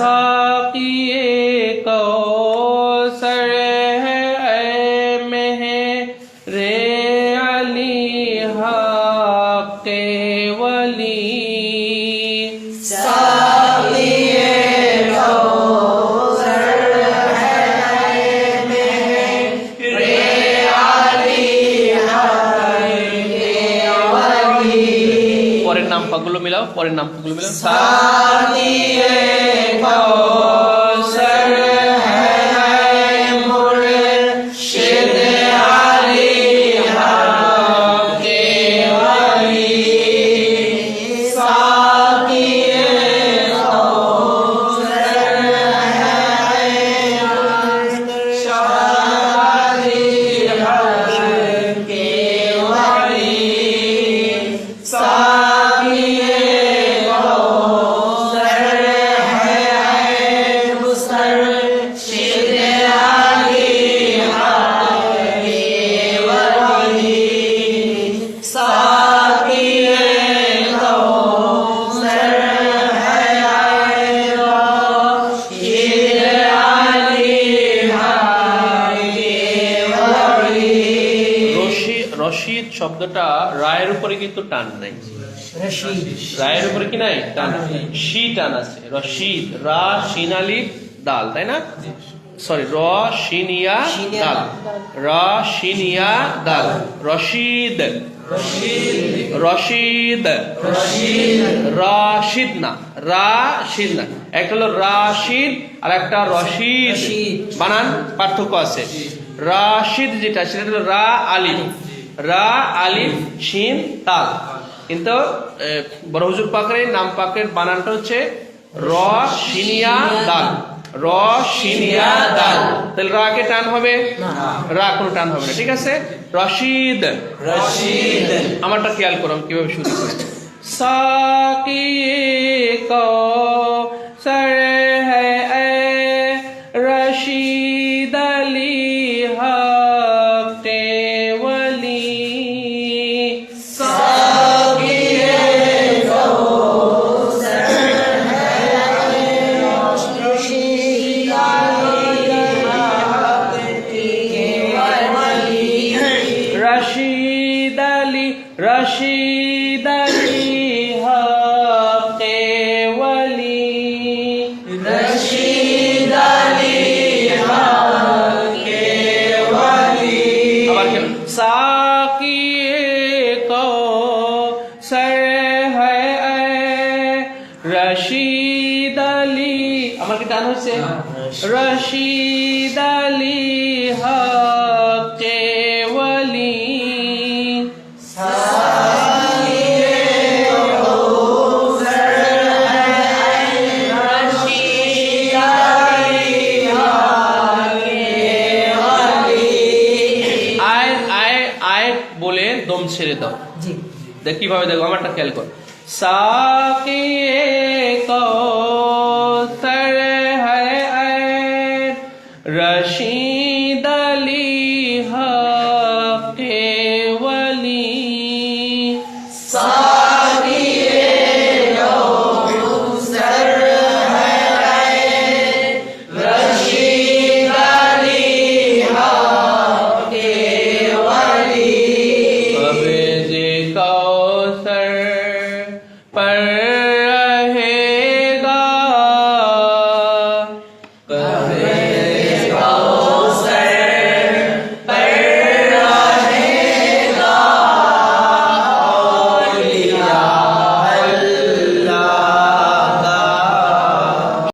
साक़िए कौसर है ऐ मेहरे अली हक़े वली। পরের নাম পাকগুলো মিলাও, পরের নাম পাকগুলো মিলাও। সাকিয়ে কাউসার হ্যায় মুর্শিদ আলী হक़ে ওয়ালি। সাকিয়ে কাউসার হ্যায় মুর্শিদ আলী হक़ে ওয়ালি। রশিদ শব্দটা রায়ের উপরে কিন্তু টান নাই, রায়ের উপরে কি নাই টান, শি টান আছে। রশিদ রা শিন আলিফ দাল, তাই না? সরি র শিনিয়া দাল, রা শিনিয়া দাল। রশিদ রশিদ রাশিদ না, রাশিদ না। একটা হলো রাশিদ আর একটা রশিদ, বানান পার্থক্য আছে। রাশিদ যেটা সেটা হলো রা আলিফ, রা আলিফ শিন তাল, কিন্তু বড় হুজুর পাকের নাম পাকের বানানটা হচ্ছে র শিনিয়া দাল, র শিনিয়া দাল। তাহলে রা কে টান হবে? রা কোনো টান হবে না, ঠিক আছে? রশিদ রশিদ। আমারটা খেয়াল করো আমি কিভাবে শুরু করি। সাকিয়ে কৌসর হ্যায় রশিদ আলী হक़ে ওয়ালি। रशीद अली रशीद अली हक़े वली। रशीद अली हक़े वली। साक़िए कौसर है रशीद अली, আমার কি টান হচ্ছে? रशीद अली हक़े वली। বলে দম ছেড়ে দাও, দেখ কিভাবে, দেখো আমারটা খেয়াল কর। সাকিয়ে কৌসর है रशी